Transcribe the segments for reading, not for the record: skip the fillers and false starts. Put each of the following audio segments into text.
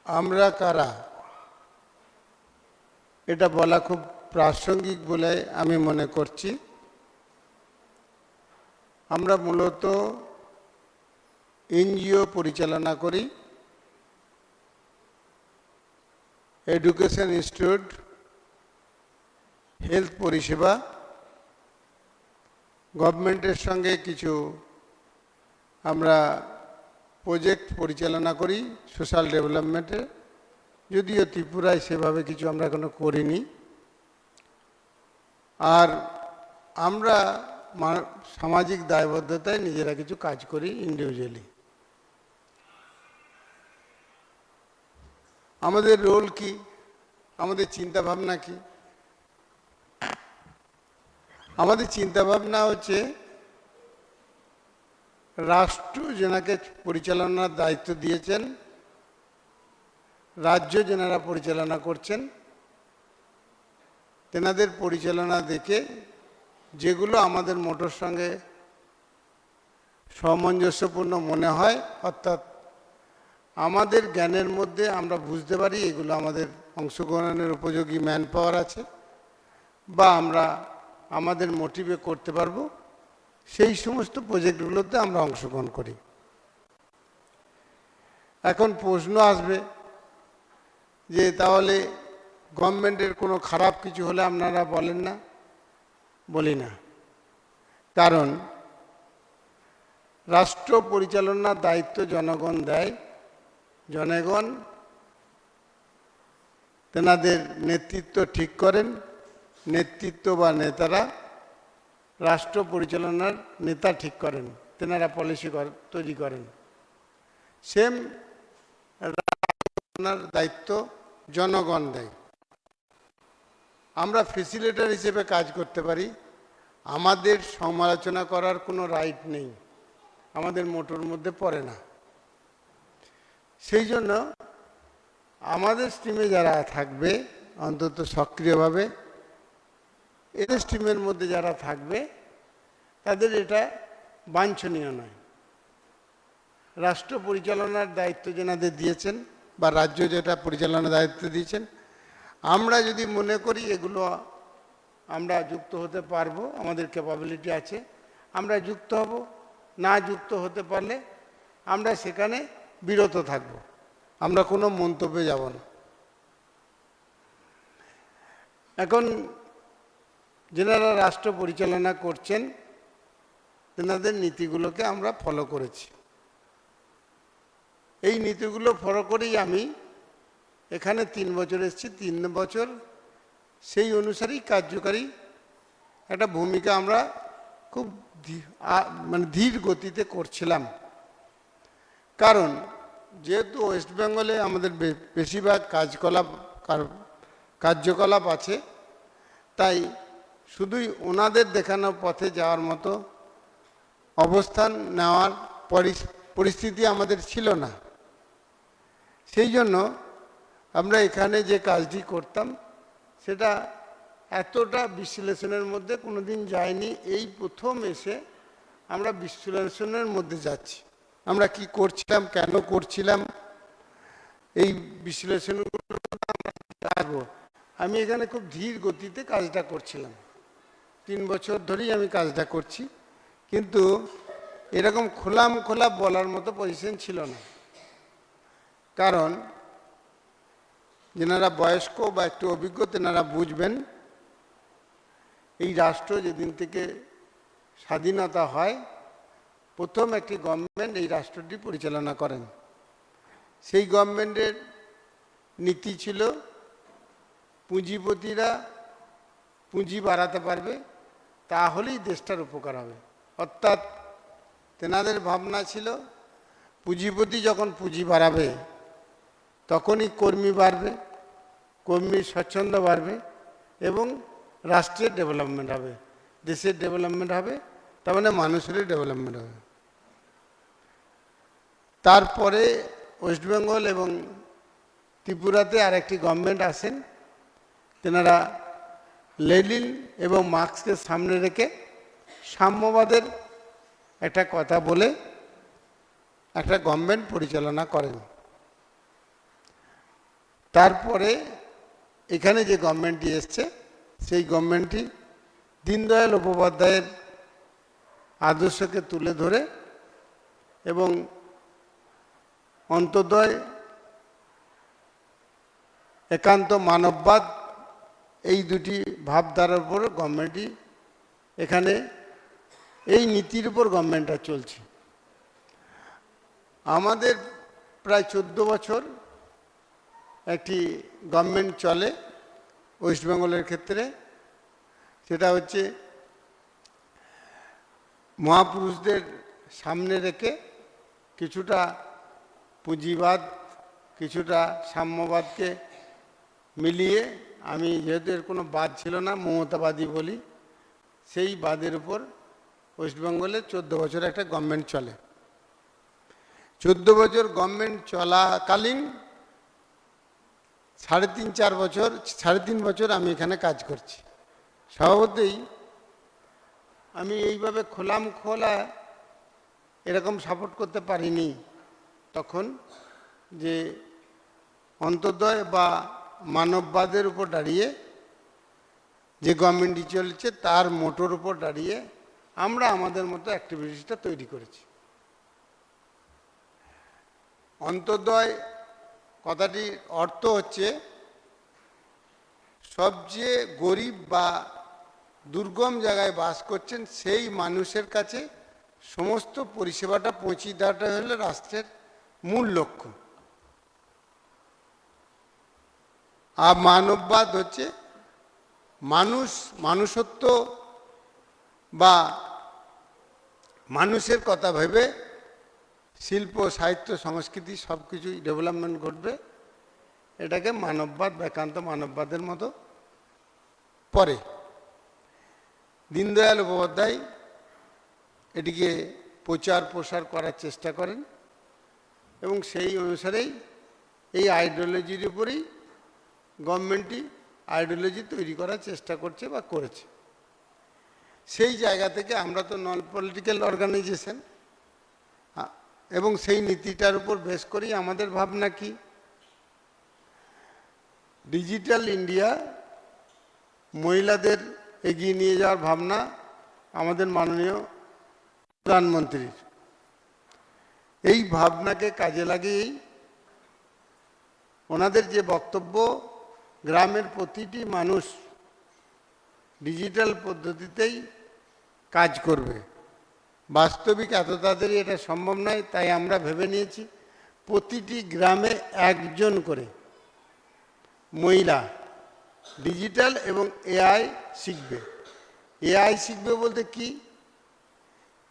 আমরা কারা এটা বলা খুব প্রাসঙ্গিক বলে আমি মনে করছি। আমরা মূলত এনজিও পরিচালনা করি, এডুকেশন ইনস্টিটিউট, হেলথ পরিষেবা, গভর্নমেন্টের সঙ্গে কিছু আমরা প্রজেক্ট পরিচালনা করি সোশ্যাল ডেভেলপমেন্টে, যদিও ত্রিপুরায় সেভাবে কিছু আমরা এখনো করিনি। আর আমরা সামাজিক দায়বদ্ধতায় নিজেরা কিছু কাজ করি ইন্ডিভিজুয়ালি। আমাদের রোল কি, আমাদের চিন্তা ভাবনা কি? আমাদের চিন্তা ভাবনা হচ্ছে রাষ্ট্র যেনাকে পরিচালনার দায়িত্ব দিয়েছেন, রাজ্য যেনারা পরিচালনা করছেন, তেনাদের পরিচালনা দেখে যেগুলো আমাদের মোটর সঙ্গে সামঞ্জস্যপূর্ণ মনে হয়, অর্থাৎ আমাদের জ্ঞানের মধ্যে আমরা বুঝতে পারি এগুলো আমাদের অংশগ্রহণের উপযোগী ম্যান পাওয়ার আছে বা আমরা আমাদের মোটিভে করতে পারবো, সেই সমস্ত প্রজেক্টগুলোতে আমরা অংশগ্রহণ করি। এখন প্রশ্ন আসবে যে তাহলে গভর্নমেন্টের কোনো খারাপ কিছু হলে আপনারা বলেন না? বলি না, কারণ রাষ্ট্র পরিচালনার দায়িত্ব জনগণ দেয়। জনগণ তেনাদের নেতৃত্ব ঠিক করেন, নেতৃত্ব বা নেতারা রাষ্ট্র পরিচালনার নেতা ঠিক করেন, তেনারা পলিসি তৈরি করেন। সেম দায়িত্ব জনগণ দেয়। আমরা ফেসিলিটেটর হিসেবে কাজ করতে পারি, আমাদের সমালোচনা করার কোনো রাইট নেই, আমাদের মোটর মধ্যে পড়ে না। সেই জন্য আমাদের স্ট্রিমে যারা থাকবে, অন্তত সক্রিয়ভাবে এদের স্ট্রিমের মধ্যে যারা থাকবে, তাদের এটা বাঞ্ছনীয় নয়। রাষ্ট্র পরিচালনার দায়িত্ব যেনাদের দিয়েছেন বা রাজ্য যেটা পরিচালনার দায়িত্ব দিয়েছেন, আমরা যদি মনে করি এগুলো আমরা যুক্ত হতে পারবো, আমাদের ক্যাপাবিলিটি আছে, আমরা যুক্ত হব। না যুক্ত হতে পারলে আমরা সেখানে বিরত থাকব, আমরা কোনো মন্তব্যে যাব না। এখন যেনারা রাষ্ট্র পরিচালনা করছেন তেনাদের নীতিগুলোকে আমরা ফলো করেছি। এই নীতিগুলো ফলো করেই আমি এখানে 3 বছর এসেছি। 3 বছর সেই অনুসারেই কার্যকারী একটা ভূমিকা আমরা খুব ধীর গতিতে করছিলাম। কারণ যেহেতু ওয়েস্ট বেঙ্গলে আমাদের বেশিরভাগ কার্যকলাপ আছে, তাই শুধুই ওনাদের দেখানো পথে যাওয়ার মতো অবস্থান নেওয়ার পরিস্থিতি আমাদের ছিল না। সেই জন্য আমরা এখানে যে কাজটি করতাম সেটা এতটা বিশ্লেষণের মধ্যে কোনোদিন যায়নি। এই প্রথম এসে আমরা বিশ্লেষণের মধ্যে যাচ্ছি, আমরা কি করছিলাম, কেন করছিলাম, এই বিশ্লেষণগুলো আসবো। আমি এখানে খুব ধীর গতিতে কাজটা করছিলাম, 3 বছর ধরেই আমি কাজটা করছি, কিন্তু এরকম খোলা বলার মতো পজিশন ছিল না। কারণ যেনারা বয়স্ক বা একটু অভিজ্ঞ তেনারা বুঝবেন, এই রাষ্ট্র যেদিন থেকে স্বাধীনতা হয় প্রথম একটি গভর্নমেন্ট এই রাষ্ট্রটি পরিচালনা করেন। সেই গভর্নমেন্টের নীতি ছিল পুঁজিপতিরা পুঁজি বাড়াতে পারবে, তাহলেই দেশটার উপকার হবে। অর্থাৎ তেনাদের ভাবনা ছিল পুঁজিপতি যখন পুঁজি বাড়াবে তখনই কর্মী বাড়বে, কর্মীর স্বচ্ছন্দ বাড়বে এবং রাষ্ট্রের ডেভেলপমেন্ট হবে, দেশের ডেভেলপমেন্ট হবে, তার মানে মানুষেরই ডেভেলপমেন্ট হবে। তারপরে ওয়েস্ট বেঙ্গল এবং ত্রিপুরাতে আরেকটি গভর্নমেন্ট আসেন, তেনারা লেনিন এবং মার্ক্সকে সামনে রেখে সাম্যবাদের একটা কথা বলে একটা গভর্নমেন্ট পরিচালনা করেন। তারপরে এখানে যে গভর্নমেন্টটি এসছে সেই গভর্নমেন্টটি দীনদয়াল উপাধ্যায়ের আদর্শকে তুলে ধরে এবং অন্তোদয় একান্ত মানববাদ এই দুটি ভাবধারার উপর গভর্নমেন্টই এখানে এই নীতির উপর গভর্নমেন্টটা চলছে। আমাদের প্রায় 14 বছর একটি গভর্নমেন্ট চলে ওয়েস্টবেঙ্গলের ক্ষেত্রে, সেটা হচ্ছে মহাপুরুষদের সামনে রেখে কিছুটা পুঁজিবাদ কিছুটা সাম্যবাদকে মিলিয়ে, আমি যেহেতু এর কোনো বাদ ছিল না মমতাবাদী বলি, সেই বাদের উপর ওয়েস্টবেঙ্গলে 14 বছর একটা গভর্নমেন্ট চলে। 14 বছর গভর্নমেন্ট চলাকালীন 3.5 বছর আমি এখানে কাজ করছি। স্বভাবতই আমি এইভাবে খোলা এরকম সাপোর্ট করতে পারিনি তখন, যে অন্তোদয় বা মানববাদের উপর দাঁড়িয়ে যে গভর্নমেন্টই চলছে তার মোটোর উপর দাঁড়িয়ে আমরা আমাদের মতো অ্যাক্টিভিটিসটা তৈরি করেছি। অন্তোদয় কথাটির অর্থ হচ্ছে সবচেয়ে গরিব বা দুর্গম জায়গায় বাস করছেন সেই মানুষের কাছে সমস্ত পরিষেবাটা পৌঁছে দেওয়াটা হলো রাষ্ট্রের মূল লক্ষ্য। আর মানববাদ হচ্ছে মানুষত্ব বা মানুষের কথা ভেবে শিল্প সাহিত্য সংস্কৃতি সব কিছুই ডেভেলপমেন্ট ঘটবে, এটাকে মানববাদ বা একান্ত মানববাদের মতো পড়ে। দীনদয়াল উপাধ্যায় এটিকে প্রচার প্রসার করার চেষ্টা করেন এবং সেই অনুসারেই এই আইডিওলজির উপরেই গভর্নমেন্টই আইডিওলজি তৈরি করার চেষ্টা করছে বা করেছে। সেই জায়গা থেকে আমরা তো নন পলিটিক্যাল অর্গানাইজেশন এবং সেই নীতিটার উপর বেস করেই আমাদের ভাবনা কি, ডিজিটাল ইন্ডিয়া, মহিলাদের এগিয়ে নিয়ে যাওয়ার ভাবনা আমাদের মাননীয় প্রধানমন্ত্রীর। এই ভাবনাকে কাজে লাগিয়েই ওনাদের যে বক্তব্য, গ্রামের প্রতিটি মানুষ ডিজিটাল পদ্ধতিতেই কাজ করবে। বাস্তবিক এত তাড়াতাড়ি এটা সম্ভব নয়, তাই আমরা ভেবে নিয়েছি প্রতিটি গ্রামে একজন করে মহিলা ডিজিটাল এবং এআই শিখবে। এআই শিখবে বলতে কি,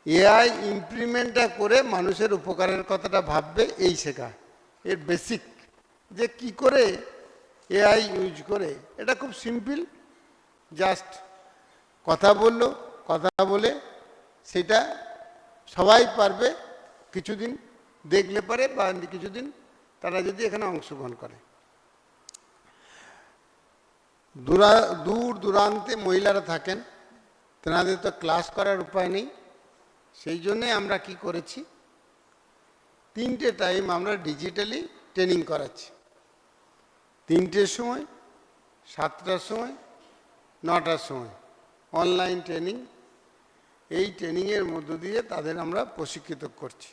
এআই ইমপ্লিমেন্টটা করে মানুষের উপকারের কথাটা ভাববে, এই শেখা এর বেসিক, যে কি করে এআই ইউজ করে। এটা খুব সিম্পল, জাস্ট কথা বলে সেটা সবাই পারবে কিছুদিন দেখলে পারে বা কিছুদিন তারা যদি এখানে অংশগ্রহণ করে। দূর দূরান্তে মহিলারা থাকেন, তেনাদের তো ক্লাস করার উপায় নেই, সেই জন্যে আমরা কি করেছি, 3টে টাইম আমরা ডিজিটালি ট্রেনিং করাচ্ছি। 3টের সময়, 7টার সময়, 9টার সময় অনলাইন ট্রেনিং। এই ট্রেনিংয়ের মধ্য দিয়ে তাদের আমরা প্রশিক্ষিত করছি।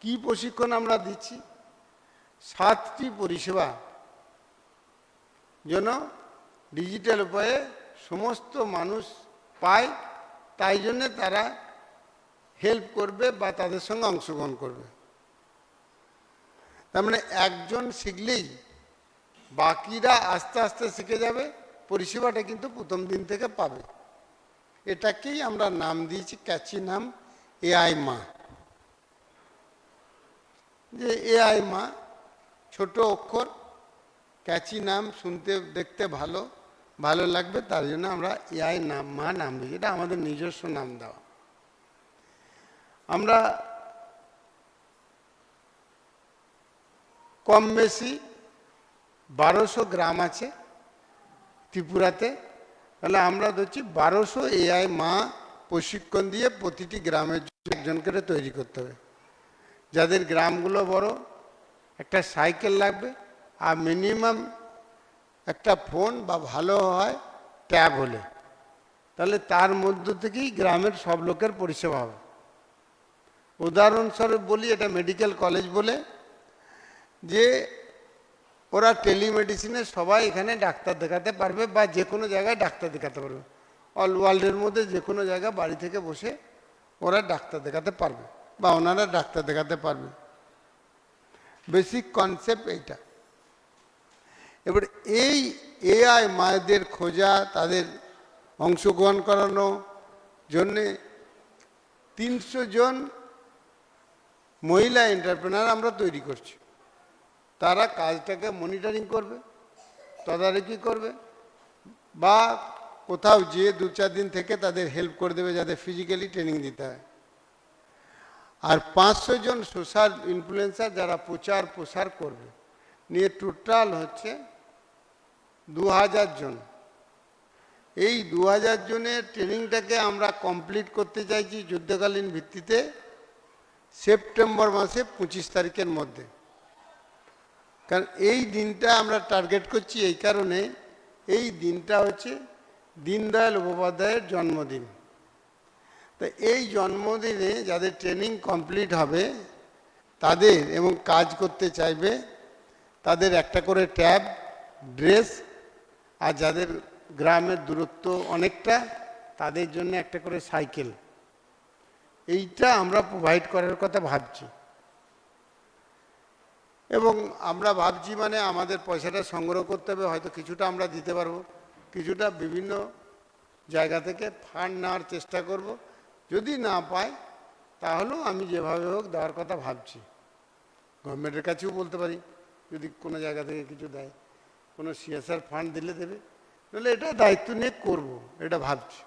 কি প্রশিক্ষণ আমরা দিচ্ছি, 7টি পরিষেবা যেন ডিজিটাল উপায়ে সমস্ত মানুষ পায়, তাই জন্যে তারা হেল্প করবে বা তাদের সঙ্গে অংশগ্রহণ করবে। তার মানে একজন শিখলেই বাকিরা আস্তে আস্তে শিখে যাবে, পরিষেবাটা কিন্তু প্রথম দিন থেকে পাবে। এটাকেই আমরা নাম দিয়েছি, ক্যাচি নাম এআই মা। যে এআই মা, ছোট অক্ষর, ক্যাচি নাম, শুনতে দেখতে ভালো লাগবে, তার জন্য আমরা এআই মা নাম দিই। এটা আমাদের নিজস্ব নাম দেওয়া। আমরা কম বেশি 1200 গ্রাম আছে ত্রিপুরাতে, তাহলে আমরা ধরছি 1200 এআই মা প্রশিক্ষণ দিয়ে প্রতিটি গ্রামের একজন করে তৈরি করতে হবে। যাদের গ্রামগুলো বড়, একটা সাইকেল লাগবে, আর মিনিমাম একটা ফোন বা ভালো হয় ট্যাব হলে, তাহলে তার মধ্য থেকেই গ্রামের সব লোকের পরিষেবা হবে। উদাহরণস্বরূপ বলি, এটা মেডিকেল কলেজ বলে যে ওরা টেলিমেডিসিনে সবাই এখানে ডাক্তার দেখাতে পারবে, বা যে কোনো জায়গায় ডাক্তার দেখাতে পারবে। অল ওয়ার্ল্ডের মধ্যে যে কোনো জায়গায় বাড়ি থেকে বসে ওরা ডাক্তার দেখাতে পারবে, বা ওনারা ডাক্তার দেখাতে পারবে। বেসিক কনসেপ্ট এইটা। এবার এই এআই মায়েদের খোঁজা, তাদের অংশগ্রহণ করানো জন্যে 300 জন মহিলা এন্টারপ্রেনার আমরা তৈরি করছি। তারা কাজটাকে মনিটরিং করবে, তদারকি করবে, বা কোথাও যেয়ে 2-4 দিন থেকে তাদের হেল্প করে দেবে, যাদের ফিজিক্যালি ট্রেনিং দিতে হয়। আর 500 জন সোশ্যাল ইনফ্লুয়েন্সার যারা প্রচার প্রসার করবে, নিয়ে টোটাল হচ্ছে 2000 জন। এই 2000 জনের ট্রেনিংটাকে আমরা কমপ্লিট করতে চাইছি যুদ্ধকালীন ভিত্তিতে সেপ্টেম্বর মাসে 25 তারিখের মধ্যে। কারণ এই দিনটা আমরা টার্গেট করছি এই কারণে, এই দিনটা হচ্ছে দীনদয়াল উপাধ্যায়ের জন্মদিন। তো এই জন্মদিনে যাদের ট্রেনিং কমপ্লিট হবে তাদের, এবং কাজ করতে চাইবে তাদের একটা করে ট্যাব, ড্রেস, আর যাদের গ্রামের দূরত্ব অনেকটা তাদের জন্য একটা করে সাইকেল, এইটা আমরা প্রোভাইড করার কথা ভাবছি। এবং আমরা ভাবছি মানে আমাদের পয়সাটা সংগ্রহ করতে হবে, হয়তো কিছুটা আমরা দিতে পারবো, কিছুটা বিভিন্ন জায়গা থেকে ফান্ড নেওয়ার চেষ্টা করব। যদি না পাই তাহলেও আমি যেভাবে হোক দেওয়ার কথা ভাবছি। গভর্নমেন্টের কাছেও বলতে পারি, যদি কোনো জায়গা থেকে কিছু দেয়, কোনো সিএসআর ফান্ড দিলে দেবে, নাহলে এটা দায়িত্ব নিয়ে করব, এটা ভাবছি।